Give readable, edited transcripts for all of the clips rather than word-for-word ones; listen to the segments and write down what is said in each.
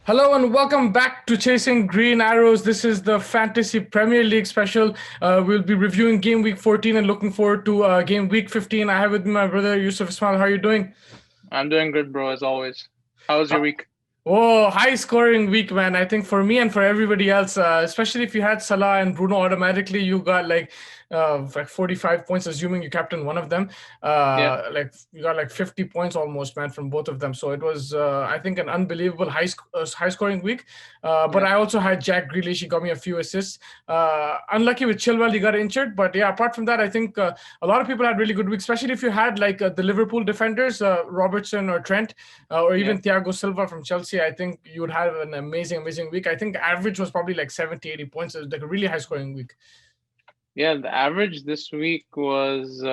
Hello and welcome back to Chasing Green Arrows. This is the Fantasy Premier League special. We'll be reviewing game week 14 and looking forward to game week 15. I have with me my brother Yusuf Ismail. How are you doing? I'm doing good, bro, as always. How was Uh, your week? Oh, high scoring week, man. I think for me and for everybody else, especially if you had Salah and Bruno automatically, you got like 45 points, assuming you captain one of them. Yeah, Like you got like 50 points almost, man, from both of them. So it was, I think, an unbelievable high scoring week. But yeah, I also had Jack Grealish. He got me a few assists. Unlucky with Chilwell, he got injured. But yeah, apart from that, I think a lot of people had really good weeks, especially if you had like the Liverpool defenders, Robertson or Trent or yeah. even Thiago Silva from Chelsea. I think you would have an amazing week. I think average was probably like 70, 80 points. It was like a really high scoring week. Yeah, the average this week was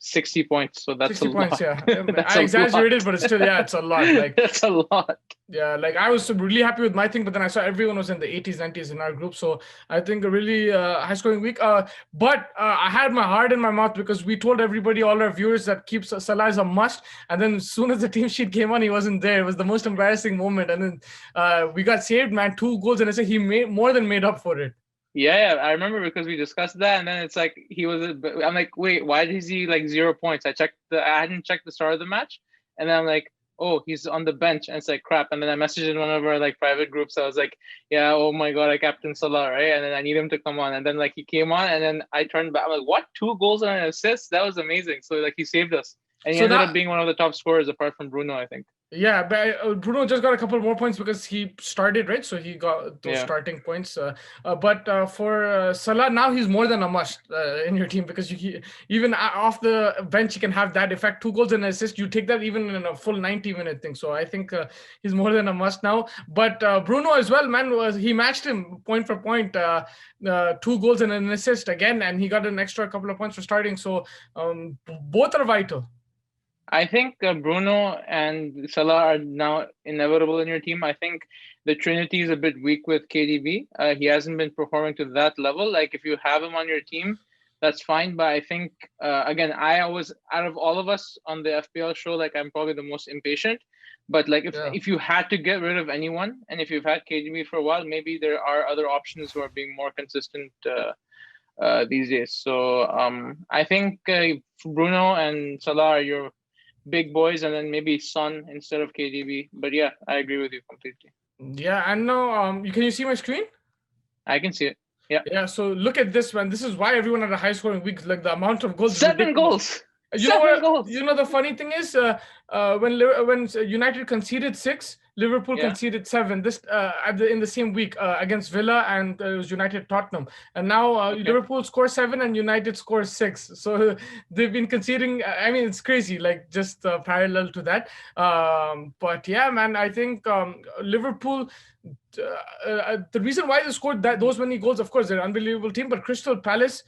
60 points, so that's a 60 points, lot. yeah. That's I a lot. exaggerated, but it's still, yeah, it's a lot. Like, That's a lot. yeah, like I was really happy with my thing, but then I saw everyone was in the 80s, 90s in our group. So I think a really high scoring week. But I had my heart in my mouth because we told everybody, all our viewers, that keeps Salah is a must. And then as soon as the team sheet came on, he wasn't there. It was the most embarrassing moment. And then we got saved, man. 2 goals, and I said he made more than made up for it. Yeah, I remember because we discussed that, and then it's like he was. I'm like, wait, why is he like 0 points? I hadn't checked the start of the match, and then I'm like, oh, he's on the bench, and it's like crap. And then I messaged in one of our like private groups. I was like, yeah, oh my god, I captain Salah, right? And then I need him to come on, and then like he came on, and then I turned back. I'm like, what? 2 goals and an assist? That was amazing. So like he saved us, and he So ended now up being one of the top scorers apart from Bruno, I think. yeah, but Bruno just got a couple more points because he started, right? So he got those Yeah. starting points. But for Salah, now he's more than a must in your team because even off the bench, he can have that effect. 2 goals and an assist. You take that even in a full 90-minute thing. So I think he's more than a must now. But Bruno as well, man, he matched him point for point. 2 goals and an assist again, and he got an extra couple of points for starting. So both are vital. I think Bruno and Salah are now inevitable in your team. I think the Trinity is a bit weak with KDB. He hasn't been performing to that level. Like if you have him on your team, that's fine. But I think again, I always out of all of us on the FPL show, like I'm probably the most impatient. But like Yeah. if you had to get rid of anyone, and if you've had KDB for a while, maybe there are other options who are being more consistent these days. So I think Bruno and Salah are your big boys, and then maybe Son instead of KDB. But yeah, I agree with you completely. Yeah, and now can you see my screen? I can see it. Yeah, Yeah, so look at this, man. This is why everyone had a high scoring week. Like the amount of goals is seven ridiculous. goals, You know seven what? goals. You know the funny thing is, when United conceded six, Liverpool Yeah. conceded seven. This in the same week against Villa, and it was United Tottenham. And now Okay. Liverpool scores seven and United scores six. So they've been conceding. I mean, it's crazy. Like just parallel to that. But yeah, man, I think Liverpool. The reason why they scored those many goals, of course, they're an unbelievable team. But Crystal Palace,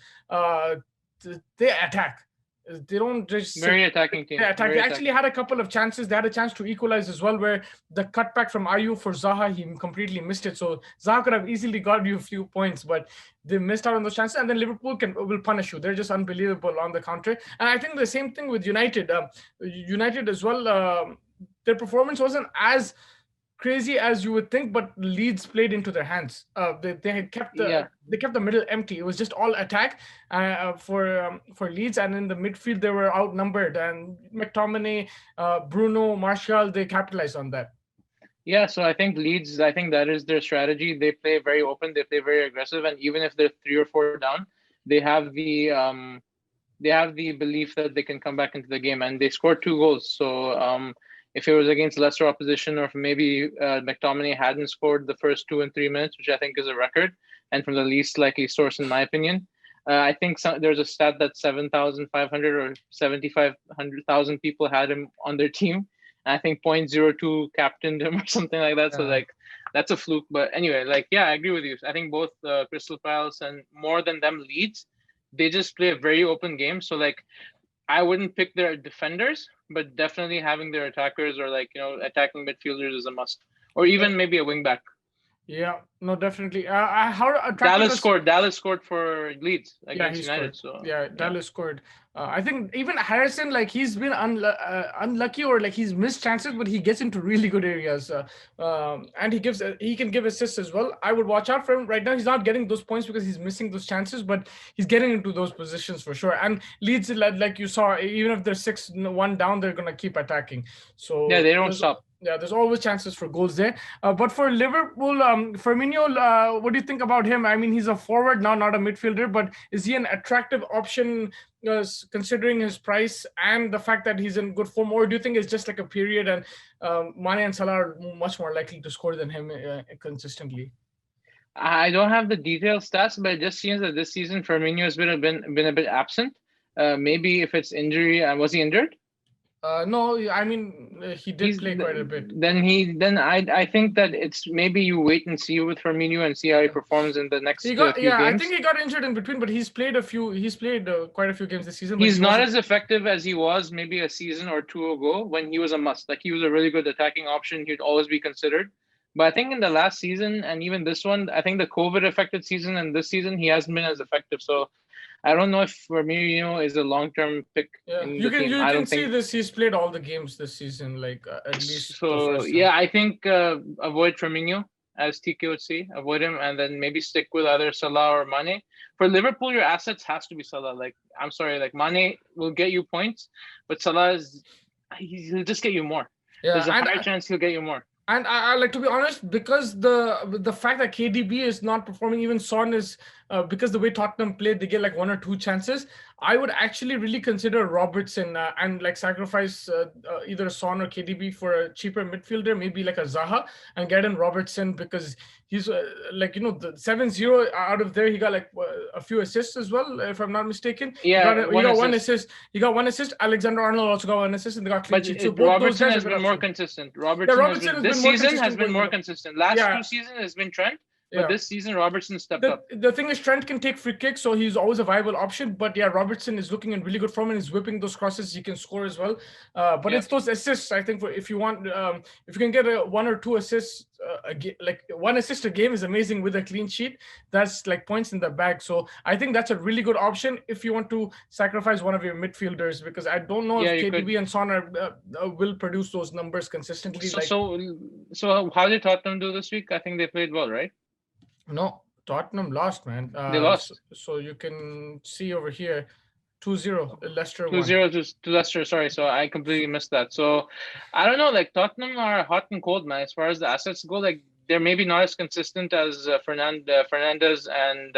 they attack. They don't just sit. Very attacking team. They attack. They Very actually attacking. had a couple of chances. They had a chance to equalize as well, where the cutback from Ayu for Zaha, he completely missed it. So Zaha could have easily got you a few points, but they missed out on those chances. And then Liverpool will punish you. They're just unbelievable on the counter. And I think the same thing with United. United as well. Their performance wasn't as crazy as you would think, but Leeds played into their hands. They had kept Yeah. the middle empty. It was just all attack for Leeds, and in the midfield they were outnumbered. And McTominay, Bruno, Martial, they capitalized on that. Yeah. So I think Leeds. I think that is their strategy. They play very open. They play very aggressive, and even if they're 3 or 4 down, they have the belief that they can come back into the game, and they scored 2 goals. So if it was against lesser opposition, or if maybe McTominay hadn't scored the first 2 and 3 minutes, which I think is a record, and from the least likely source in my opinion, I think there's a stat that 7,500 or 7,500,000 people had him on their team. And I think 0.02 captained him or something like that. So Uh, like that's a fluke. But anyway, like yeah, I agree with you. I think both Crystal Palace and more than them Leeds, they just play a very open game. So like I wouldn't pick their defenders, but definitely having their attackers or like attacking midfielders is a must, or yeah. even maybe a wing back. Yeah, no, definitely. How attractive is? Dallas scored for Leeds Yeah, against he United. scored. So Yeah, yeah. Dallas scored. I think even Harrison, like he's been unlucky or like he's missed chances, but he gets into really good areas, and he can give assists as well. I would watch out for him right now. He's not getting those points because he's missing those chances, but he's getting into those positions for sure. And Leeds, like you saw, even if they're 6-1 down, they're gonna keep attacking. Yeah, So they don't stop. there's always chances for goals there. But for Liverpool, Firmino, what do you think about him? I mean, he's a forward now, not a midfielder, but is he an attractive option considering his price and the fact that he's in good form? Or do you think it's just like a period and Mane and Salah are much more likely to score than him consistently? I don't have the detailed stats, but it just seems that this season Firmino has been a bit absent. Maybe if it's injury, was he injured? No, I mean he did He's play quite a bit. then I think that it's maybe you wait and see with Firmino and see how he Yeah. performs in the He next got few yeah, I think games. he got injured in between, but he's played a few. He's played quite a few games this season, but he He's not wasn't. as effective as he was maybe a season or two ago when he was a must. Like he was a really good attacking option. He'd always be considered. But I think in the last season and even this one, I think the COVID affected season and this season he hasn't been as effective. So I don't know if Firmino is a long term pick Yeah, in the team. you I can don't see think this. He's played all the games this season, like at least the so. first half. Yeah, I think avoid Firmino, as TK would say, avoid him, and then maybe stick with either Salah or Mane. For Liverpool, your assets has to be Salah. Like I'm sorry, like Mane will get you points, but Salah he'll just get you more. Yeah, There's a higher chance he'll get you more. and I like to be honest because the fact that KDB is not performing, even Son is because the way Tottenham played, they get like one or two chances. I would actually really consider Robertson and like sacrifice either Son or KDB for a cheaper midfielder, maybe like a Zaha, and get in Robertson because he's like the 7-0 out of there. He got like a few assists as well, if I'm not mistaken. Yeah, He one got one assist. assist. He got one assist. Alexander Arnold also got one assist, and they got clean But sheet. So both those Robertson guys are has good been more options. consistent. Yeah, Robertson has Robertson been has been this more season has consistent been going more with. consistent. Last Yeah, two seasons has been Trent, but yeah. this season Robertson stepped up. The thing is, Trent can take free kicks, so he's always a viable option. But yeah, Robertson is looking in really good form and he's whipping those crosses. He can score as well. But Yeah. it's those assists. I think for if you want, if you can get a one or two assists, like one assist a game is amazing with a clean sheet. That's like points in the bag. So I think that's a really good option if you want to sacrifice one of your midfielders because I don't know Yeah, if you could. KDB and Son will produce those numbers consistently. So, Like so, so how did Tottenham do this week? I think they played well, right? no, Tottenham lost, man. They So, lost so you can see over here 2-0, Leicester two won. zero to Leicester. Sorry, so I completely missed that. So I don't know. Like Tottenham are hot and cold, man. As far as the assets go, like they're maybe not as consistent as Fernandez and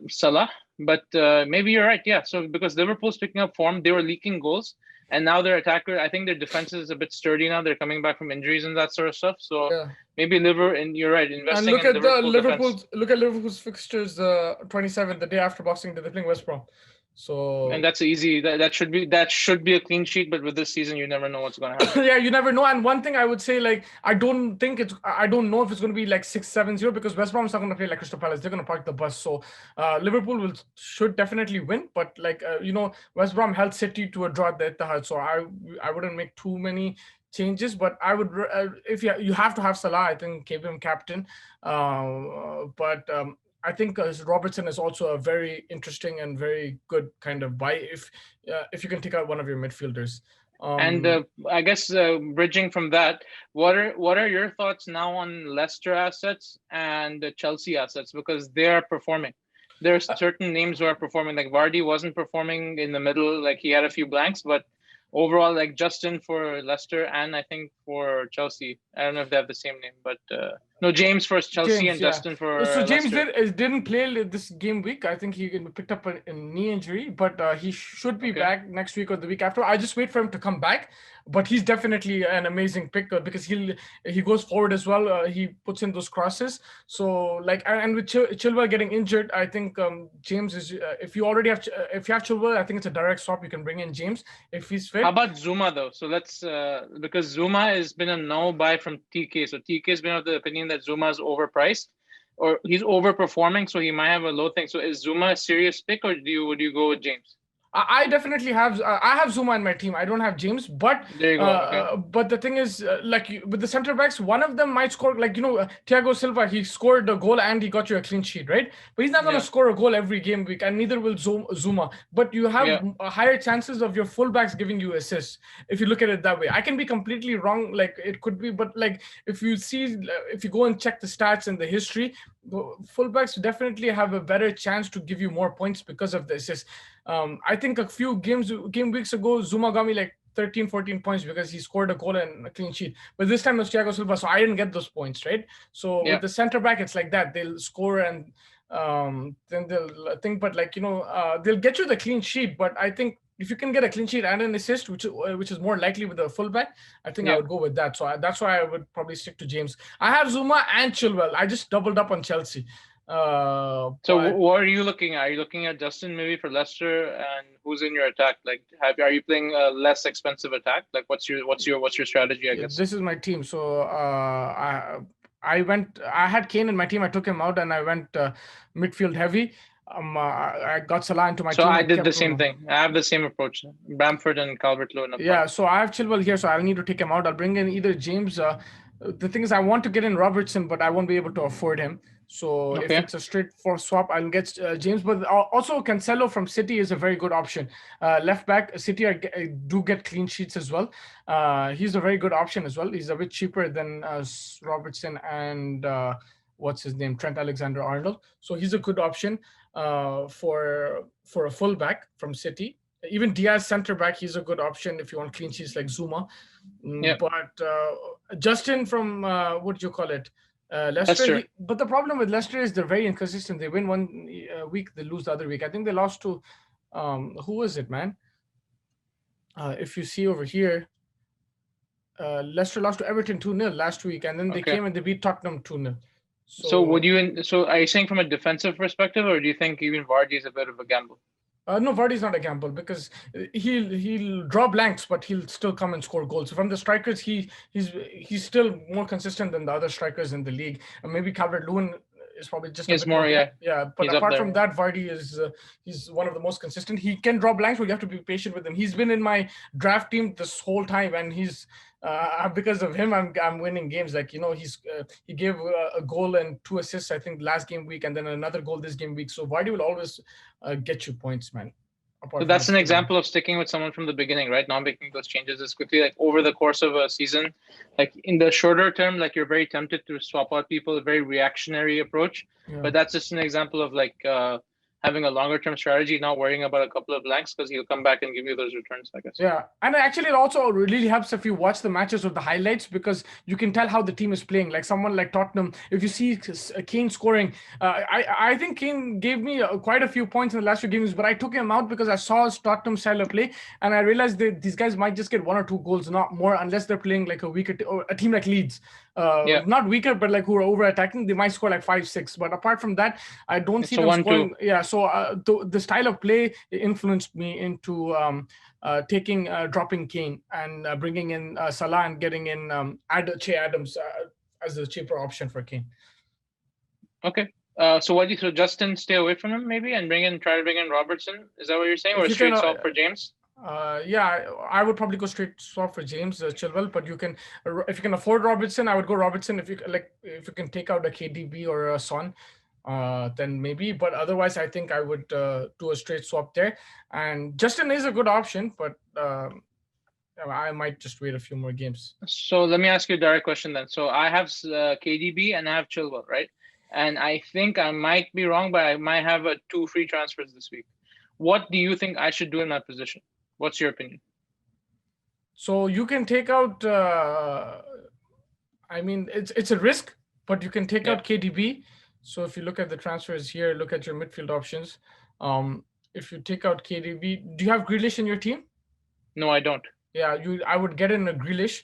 Salah, but maybe you're right. Yeah. So because Liverpool's picking up form, they were leaking goals, and now their attacker. I think their defense is a bit sturdy now. They're coming back from injuries and that sort of stuff. So Yeah. maybe and you're right. And Investing in Liverpool defense. Look at Liverpool's fixtures 27th, the day after Boxing Day, they're playing West Brom. And So that's easy. That should be a clean sheet. But with this season, you never know what's going to happen. yeah, you never know. And one thing I would say, like, I don't know if it's going to be like 6-7-0 because West Brom's not going to play like Crystal Palace. They're going to park the bus. So Liverpool should definitely win. But like, West Brom held City to a draw at the Etihad. So I wouldn't make too many changes, but I would if you have to have Salah, I think keep him captain. But I think Robertson is also a very interesting and very good kind of buy if you can take out one of your midfielders. And I guess bridging from that, what are your thoughts now on Leicester assets and the Chelsea assets because they are performing? There are certain names who are performing. Like Vardy wasn't performing in the middle, like he had a few blanks, but overall, like Justin for Leicester and I think for Chelsea. I don't know if they have the same name, but no, James for Chelsea James, and yeah. Justin So for James Leicester. didn't play this game week. I think he picked up a knee injury, but he should be Okay. back next week or the week after. I just wait for him to come back. But he's definitely an amazing pick because he goes forward as well. He puts in those crosses. So like and with Chilwell getting injured, I think James is. If you already have if you have Chilwell, I think it's a direct swap. You can bring in James if he's fit. How about Zuma though? So let's because Zuma has been a no buy from TK. So TK has been of the opinion that Zuma is overpriced or he's overperforming, so he might have a low thing. So is Zuma a serious pick or would you go with James? I definitely have. I have Zuma in my team. I don't have James, There you go. Okay. but the thing is, with the center backs, one of them might score. Thiago Silva, he scored a goal and he got you a clean sheet, right? But he's not going to Yeah. score a goal every game week, and neither will Zuma. But you have Yeah. higher chances of your fullbacks giving you assists if you look at it that way. I can be completely wrong, like it could be, but like if you go and check the stats and the history, fullbacks definitely have a better chance to give you more points because of the assists. I think a few game weeks ago, Zuma got me like 13, 14 points because he scored a goal and a clean sheet. But this time it was Thiago Silva, so I didn't get those points, right? So with Yeah. the center back, it's like that. They'll score and then they'll think, but they'll get you the clean sheet. But I think if you can get a clean sheet and an assist, which is more likely with a fullback, I think I Yeah. would go with that. So that's why I would probably stick to James. I have Zuma and Chilwell. I just doubled up on Chelsea. So But what are you looking at? Are you looking at Justin maybe for Leicester, and who's in your attack? Like, are you playing a less expensive attack? Like, what's your strategy? I yeah, guess. this is my team. So I had Kane in my team. I took him out and I went midfield heavy. I got Salah into my So team I and did the kept same thing. I have the same approach. Bamford and Calvert-Lewin up front. Yeah, so I have Chilwell here, so I'll need to take him out. I'll bring in either James. The thing is, I want to get in Robertson, but I won't be able to afford him. So if Okay. it's a straight for swap, I'll get James. But also Cancelo from City is a very good option. Left back, City do get clean sheets as well. He's a very good option as well. He's a bit cheaper than Robertson and what's his name, Trent Alexander-Arnold. So he's a good option for a fullback from City. Even Diaz center back, he's a good option if you want clean sheets like Zuma. Yeah. But Justin from what do you call it? Leicester. Leicester. But the problem with Leicester is they're very inconsistent. They win one week, they lose the other week. I think they lost to who was it, man? If you see over here, Leicester lost to Everton 2-0 last week, and then they Okay. came and they beat Tottenham 2-0. So are you saying from a defensive perspective, or do you think even Vardy is a bit of a gamble? No, Vardy's not a gamble because he'll draw blanks, but he'll still come and score goals. So from the strikers, he's still more consistent than the other strikers in the league. And maybe Calvert-Lewin is probably just a It's bit more, more. yeah. Yeah, but He's up apart there. from that, Vardy is he's one of the most consistent. He can draw blanks, but you have to be patient with him. He's been in my draft team this whole time, and he's because of him, I'm winning games. Like he gave a goal and 2 assists, I think, last game week, and then another goal this game week. So Vardy will always get you points, man. So Apart from that's his an skill. example of sticking with someone from the beginning, right? Not making those changes as quickly, like over the course of a season. Like in the shorter term, like you're very tempted to swap out people, a very reactionary approach. Yeah. But that's just an example of like having a longer term strategy, not worrying about a couple of blanks because he'll come back and give you those returns, I guess. Yeah, and actually, it also really helps if you watch the matches with the highlights because you can tell how the team is playing. Like someone like Tottenham, if you see Kane scoring, I think Kane gave me quite a few points in the last few games, but I took him out because I saw his Tottenham style of play, and I realized that these guys might just get 1 or 2 goals, not more, unless they're playing like a team like Leeds. Yeah. Not weaker, but like who are over attacking, they might score like 5, 6. But apart from that, I don't It's see a them 1-2. scoring. Yeah, so the style of play influenced me into dropping Kane and bringing in Salah and getting in Che Adams as a cheaper option for Kane. Okay. So Justin stay away from him maybe and try to bring in Robertson? Is that what you're saying, If or you straight can, swap for James? Yeah, I would probably go straight swap for James Chilwell, but if you can afford Robertson, I would go Robertson. If you can take out a KDB or a Son, then maybe. But otherwise, I think I would do a straight swap there. And Justin is a good option, but I might just wait a few more games. So let me ask you a direct question then. So I have KDB and I have Chilwell, right? And I think I might be wrong, but I might have 2 free transfers this week. What do you think I should do in that position? What's your opinion? So you can take out. I mean, it's a risk, but you can take out KDB. So if you look at the transfers here, look at your midfield options. If you take out KDB, do you have Grealish in your team? No, I don't. Yeah, I would get in a Grealish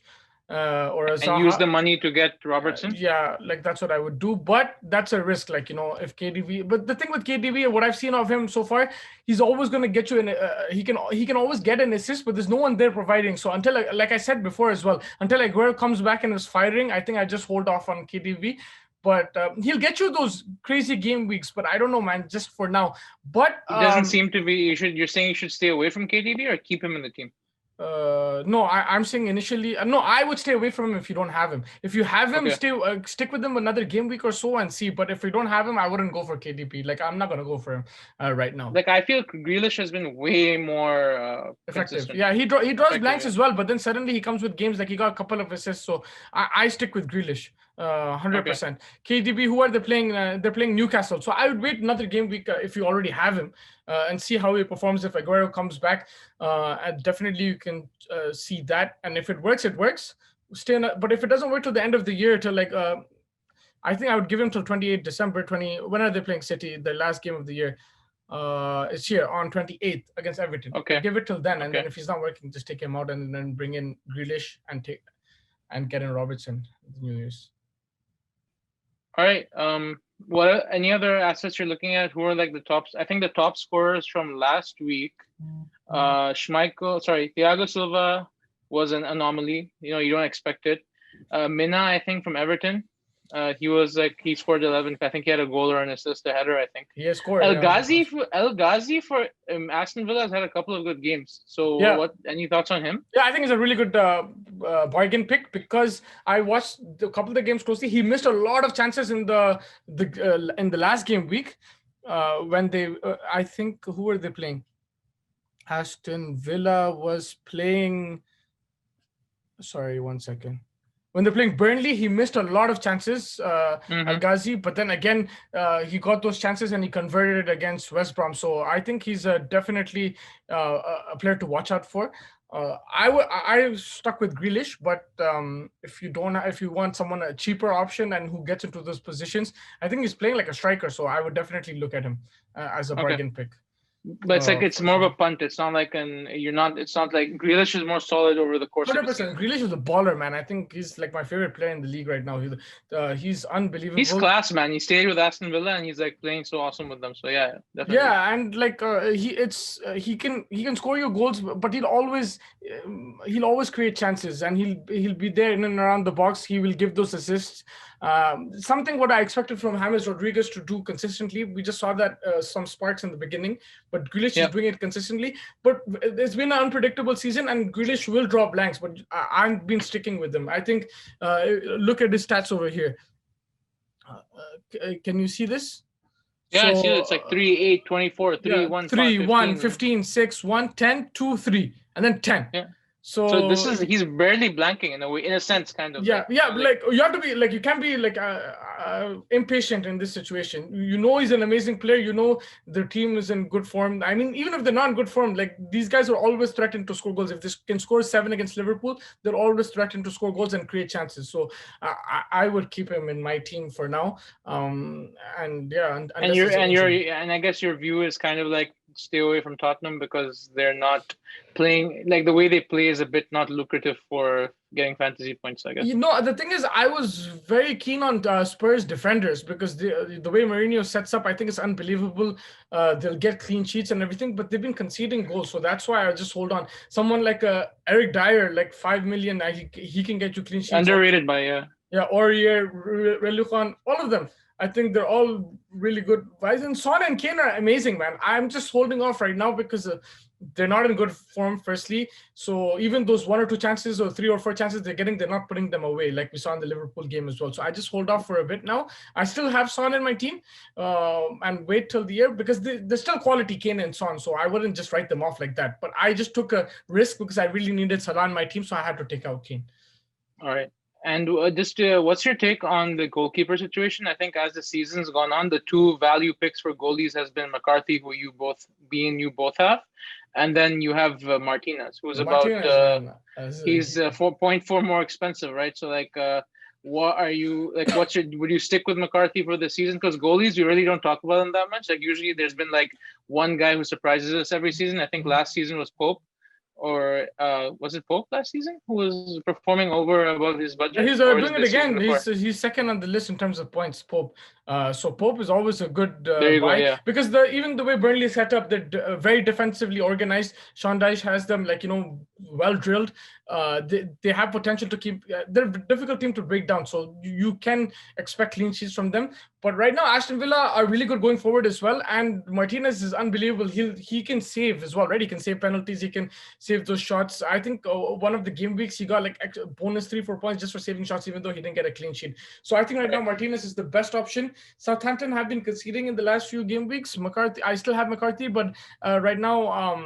or a Zaha. And use the money to get Robertson? Yeah, like that's what I would do. But that's a risk, like, if KDB. But the thing with KDB, what I've seen of him so far, he's always going to get you in. He can always get an assist, but there's no one there providing. So until, like I said before as well, until Aguero comes back and is firing, I think I just hold off on KDB. but he'll get you those crazy game weeks. But I don't know, man. Just for now, but He doesn't seem to be. You're saying you should stay away from KDB or keep him in the team? No, I'm saying initially, no, I would stay away from him if you don't have him. If you have him, Okay. stick with him another game week or so and see. But if you don't have him, I wouldn't go for KDP. Like, I'm not gonna go for him right now. Like, I feel Grealish has been way more Effective. consistent. Yeah, he draws Effective, blanks yeah. as well, but then suddenly he comes with games like he got a couple of assists. So I stick with Grealish, 100%. KDB, who are they playing? They're playing Newcastle. So I would wait another game week if you already have him and see how he performs. If Aguero comes back, and definitely you can see that. And if it works, it works. But if it doesn't work till the end of the year, till like I think I would give him till 28 December 20. When are they playing City? The last game of the year. It's here on 28th against Everton. Okay. Give it till then, and then if he's not working, just take him out and then bring in Grealish and get in Robertson New Year's. All right. What any other assets you're looking at? Who are like the tops? I think the top scorers from last week. Thiago Silva was an anomaly. You don't expect it. Mina, I think from Everton. He scored 11. I think he had a goal or an assist, a header. I think he has scored. El Ghazi for Aston Villa has had a couple of good games. So what? Any thoughts on him? Yeah, I think it's a really good bargain pick because I watched a couple of the games closely. He missed a lot of chances in the last game week when they. I think who were they playing? Aston Villa was playing. Sorry, 1 second. When they're playing Burnley, he missed a lot of chances, El Ghazi, but then again, he got those chances and he converted it against West Brom. So I think he's definitely a player to watch out for. I stuck with Grealish, but if you want someone a cheaper option and who gets into those positions, I think he's playing like a striker. So I would definitely look at him as a bargain pick. But it's more of a punt. It's not like it's not like Grealish is more solid over the course 100%. Of the season. Grealish is a baller, man. I think he's like my favorite player in the league right now. He's unbelievable. He's class, man. He stayed with Aston Villa and he's like playing so awesome with them. So yeah, definitely. Yeah, and like he can score your goals, but he'll always create chances and he'll be there in and around the box. He will give those assists. Something what I expected from James Rodriguez to do consistently. We just saw that some sparks in the beginning, but Grealish is doing it consistently. But it's been an unpredictable season, and Grealish will draw blanks. But I've been sticking with him. I think look at his stats over here. Can you see this? Yeah, I see it. It's like 3, 8, 24, 3, 1, 3, 1, 15, 6, 1, 10, 2, 3, and then 10. Yeah. So he's barely blanking in a sense, kind of. Yeah, like you have to be like, you can't be like impatient in this situation. He's an amazing player. Their team is in good form. I mean, even if they're not in good form, like these guys are always threatened to score goals. If they can score 7 against Liverpool, they're always threatened to score goals and create chances. So I would keep him in my team for now. And I guess your view is kind of like stay away from Tottenham because they're not playing, like the way they play is a bit not lucrative for getting fantasy points, I guess. The thing is, I was very keen on Spurs defenders because the way Mourinho sets up, I think it's unbelievable. They'll get clean sheets and everything, but they've been conceding goals. So that's why I just hold on. Someone like Eric Dyer, like 5 million, he can get you clean sheets. Underrated by, yeah. Yeah, Aurier, Reluchan, all of them. I think they're all really good. And Son and Kane are amazing, man. I'm just holding off right now because they're not in good form, firstly. So even those 1 or 2 chances or 3 or 4 chances they're getting, they're not putting them away like we saw in the Liverpool game as well. So I just hold off for a bit now. I still have Son in my team and wait till the year because they're still quality, Kane and Son. So I wouldn't just write them off like that. But I just took a risk because I really needed Salah in my team. So I had to take out Kane. All right. And what's your take on the goalkeeper situation? I think as the season's gone on, the 2 value picks for goalies has been McCarthy, who you both have, and then you have Martinez, who's he's 4.4 more expensive, right? So like, what are you like? Would you stick with McCarthy for the season? Because goalies, we really don't talk about them that much. Like usually, there's been like one guy who surprises us every season. I think last season was Pope. Or was it Pope last season who was performing above his budget? He's doing it again. He's second on the list in terms of points, Pope. So Pope is always a good There you go. buy Yeah. because even the way Burnley is set up, they're very defensively organized. Sean Dyche has them well drilled. They have potential to keep. They're a difficult team to break down, so you can expect clean sheets from them. But right now, Aston Villa are really good going forward as well, and Martinez is unbelievable. He can save as well, right? He can save penalties. He can save those shots. I think one of the game weeks he got like bonus 3-4 points just for saving shots, even though he didn't get a clean sheet. So I think right now Martinez is the best option. Southampton have been conceding in the last few game weeks. McCarthy, I still have McCarthy, but right now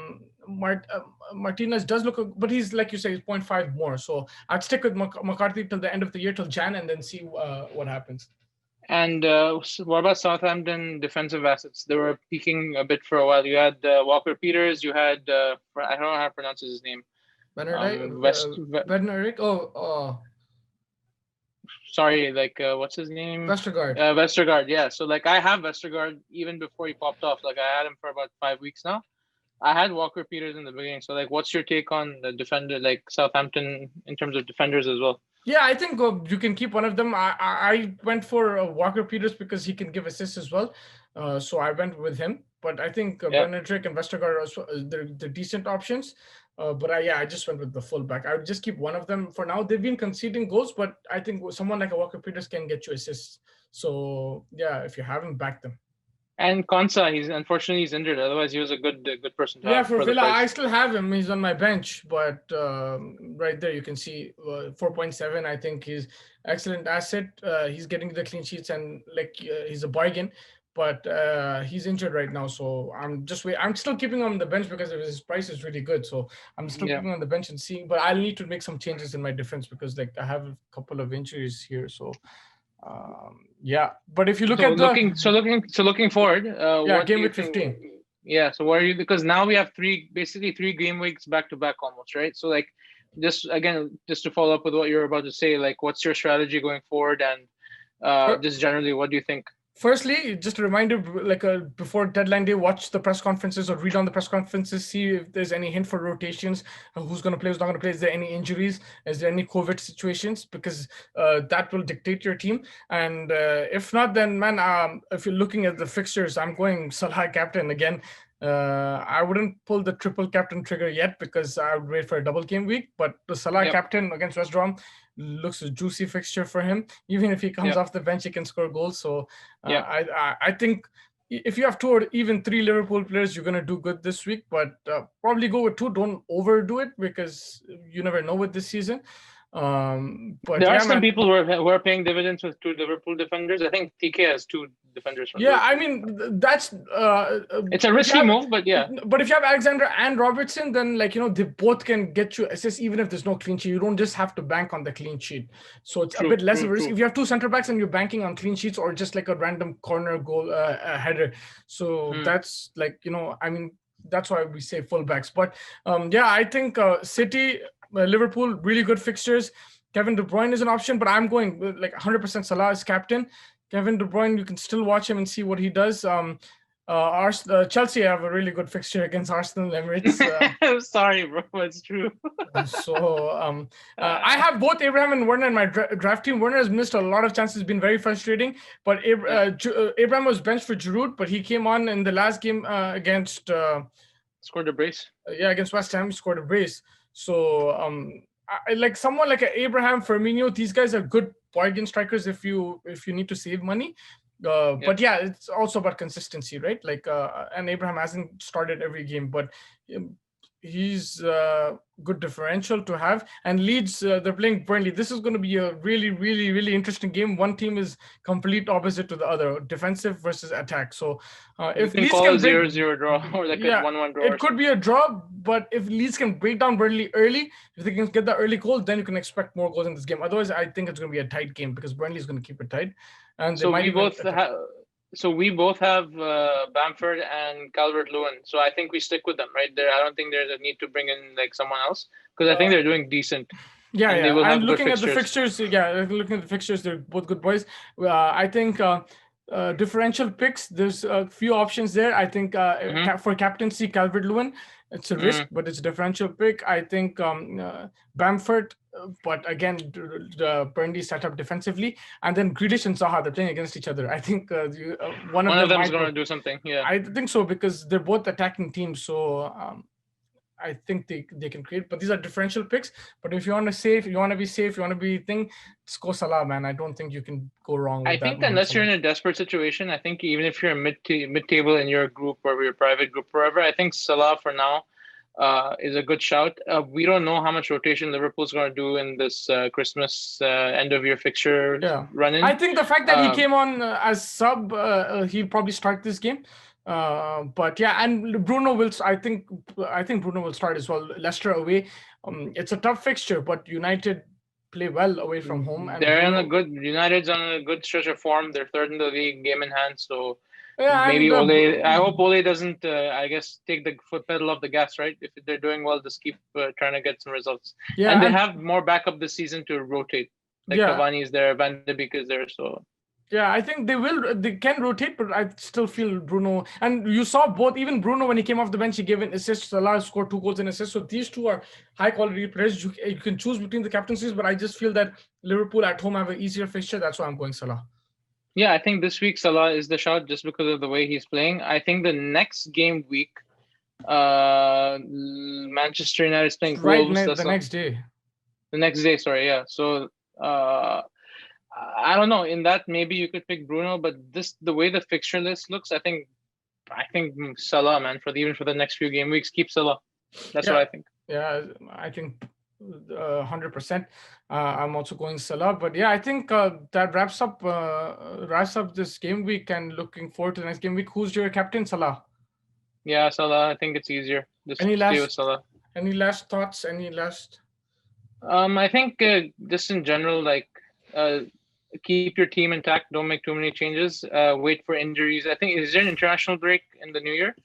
Martinez does look, but he's like you say, he's 0.5 more. So I'd stick with McCarthy till the end of the year, till Jan, and then see what happens. And what about Southampton defensive assets? They were peaking a bit for a while. You had Walker Peters. You had I don't know how to pronounce his name. Bednarik. Sorry, what's his name? Vestergaard. Vestergaard. Yeah. So I have Vestergaard even before he popped off. I had him for about 5 weeks now. I had Walker Peters in the beginning. So what's your take on the defender, Southampton in terms of defenders as well? Yeah, I think you can keep one of them. I went for Walker Peters because he can give assists as well. So I went with him. But I think Benedict and Vestergaard are also they're decent options. But I just went with the fullback. I would just keep one of them for now. They've been conceding goals, but I think someone like a Walker Peters can get you assists. So yeah, if you haven't, back them. And Konsa, unfortunately he's injured. Otherwise, he was a good person to have. For Villa, I still have him. He's on my bench, but right there you can see 4.7. I think he's excellent asset. He's getting the clean sheets and he's a bargain, but he's injured right now. So I'm still keeping him on the bench because his price is really good. So I'm still keeping him on the bench and seeing. But I'll need to make some changes in my defense because I have a couple of injuries here. So. But if you look at looking forward, game week 15. Yeah, so what are you? Because now we have basically three game weeks back to back almost, right? So just to follow up with what you're about to say, what's your strategy going forward, and just generally, what do you think? Firstly, just a reminder, before deadline day, watch the press conferences or read on the press conferences, see if there's any hint for rotations, who's going to play, who's not going to play, is there any injuries, is there any COVID situations, because that will dictate your team. And if not, then if you're looking at the fixtures, I'm going Salah captain again. I wouldn't pull the triple captain trigger yet because I would wait for a double game week, but the Salah captain against West Brom looks a juicy fixture for him. Even if he comes off the bench, he can score goals. So I think if you have 2 or even 3 Liverpool players, you're going to do good this week, but probably go with 2. Don't overdo it because you never know with this season. But there are some people who are paying dividends with 2 Liverpool defenders. I think TK has 2 defenders. Liverpool. I mean that's it's a risky move, but yeah. But if you have Alexander and Robertson, then they both can get you assists even if there's no clean sheet. You don't just have to bank on the clean sheet, so it's a bit less of a risk. If you have 2 center backs and you're banking on clean sheets or just a random corner goal header, so that's I mean that's why we say fullbacks. But I think City. Liverpool, really good fixtures. Kevin De Bruyne is an option, but I'm going 100% Salah as captain. Kevin De Bruyne, you can still watch him and see what he does. Chelsea have a really good fixture against Arsenal Emirates. I'm sorry, bro, it's true. So I have both Abraham and Werner in my draft team. Werner has missed a lot of chances, been very frustrating. But Abraham was benched for Giroud, but he came on in the last game against. Scored a brace. Against West Ham, he scored a brace. So someone like Abraham, Firmino, these guys are good bargain strikers if you need to save money. But it's also about consistency, right? And Abraham hasn't started every game, but he's good differential to have. And Leeds, they're playing Burnley. This is going to be a really, really, really interesting game. One team is complete opposite to the other, defensive versus attack. So if Leeds can 0-0 draw or a 1-1 draw, it could be a draw. But if Leeds can break down Burnley early, if they can get the early goal, then you can expect more goals in this game. Otherwise, I think it's going to be a tight game because Burnley is going to keep it tight. And so we both have Bamford and Calvert-Lewin. So I think we stick with them right there. I don't think there's a need to bring in someone else because I think they're doing decent. I'm looking at the fixtures. Looking at the fixtures, they're both good boys. I think differential picks, there's a few options there. I think for captaincy, Calvert-Lewin. It's a risk, but it's a differential pick. I think Bamford, but again, the Burnley set up defensively, and then Grealish and Zaha, they're playing against each other. I think one of One of them them is might going go. to do something. Yeah. I think so because they're both attacking teams. So I think they can create, but these are differential picks. But if you want to save, you want to be safe, you want to be thing, just go Salah, man. I don't think you can go wrong I with that, think Mohamed unless you're Salah. in a desperate situation, I think even if you're mid-table in your group or your private group, wherever, I think Salah for now is a good shout. We don't know how much rotation Liverpool's going to do in this Christmas end of year fixture Yeah, run-in. I think the fact that he came on as sub, he'll probably start this game. But yeah, and Bruno will. I think Bruno will start as well. Leicester away. It's a tough fixture, but United play well away from home, and They're in a Bruno. good United's on a good stretch of form. They're third in the league, game in hand. So Yeah, maybe and Ole. I hope Ole doesn't. I guess take the foot pedal off the gas. Right, if they're doing well, just keep trying to get some results. And yeah, they and have more backup this season to rotate. Like yeah, Cavani is there, Van de Beek is there. So yeah. I think they will. They can rotate, but I still feel Bruno. And you saw both. Even Bruno, when he came off the bench, he gave an assist. Salah scored 2 goals and assists. So these two are high quality players. You can choose between the captaincies, but I just feel that Liverpool at home have an easier fixture. That's why I'm going Salah. yeah, I think this week Salah is the shot just because of the way he's playing. I think the next game week, Manchester United is playing Right, Wolves. the next day. The next day, sorry, yeah. So I don't know. In that, maybe you could pick Bruno, but the way the fixture list looks, I think Salah, man, even for the next few game weeks, keep Salah. That's what I think. Yeah, I think 100%. I'm also going Salah, but yeah, I think that wraps up this game week, and looking forward to the next game week. Who's your captain, Salah? Yeah, Salah. I think it's easier. Just stay with Salah. Any last thoughts? I think just in general, like keep your team intact. Don't make too many changes. Wait for injuries. I think is there an international break in the new year?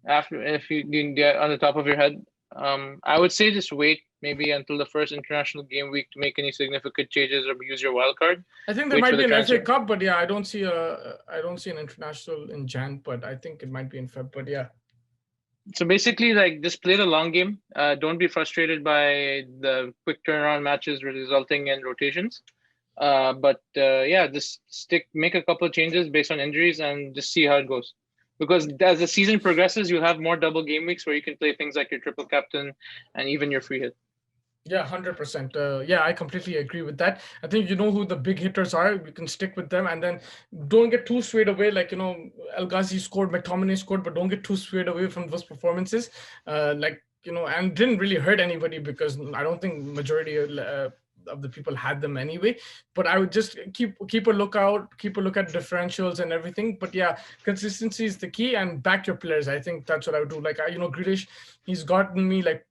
After, if you on the top of your head, I would say just wait maybe until the first international game week to make any significant changes or use your wild card. I think there might be an FA Cup, but yeah, I don't see an international in Jan, but I think it might be in Feb. But yeah. So basically, like, just play the long game. Don't be frustrated by the quick turnaround matches resulting in rotations. But just make a couple of changes based on injuries and just see how it goes. Because as the season progresses, you'll have more double game weeks where you can play things like your triple captain and even your free hit. Yeah, 100%. Yeah, I completely agree with that. I think you know who the big hitters are. You can stick with them, and then don't get too swayed away. Like, El Ghazi scored, McTominay scored, but don't get too swayed away from those performances. And didn't really hurt anybody because I don't think majority of the people had them anyway. But I would just keep a lookout, keep a look at differentials and everything. But yeah, consistency is the key, and back your players. I think that's what I would do. Like, Grealish, he's gotten me like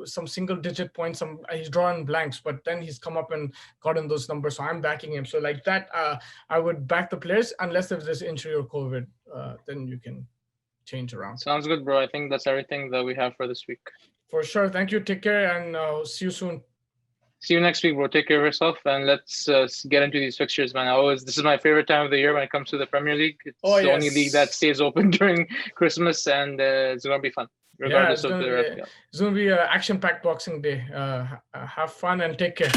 some single digit points. He's drawn blanks, but then he's come up and gotten those numbers. So I'm backing him. So like that, I would back the players unless there's injury or COVID. Then you can change around. Sounds good, bro. I think that's everything that we have for this week. For sure. Thank you. Take care, and see you soon. See you next week, bro. Take care of yourself, and let's get into these fixtures, man. This is my favorite time of the year when it comes to the Premier League. It's the only league that stays open during Christmas, and it's gonna be fun, regardless of the FPL. It's gonna be an action-packed Boxing Day. Have fun and take care.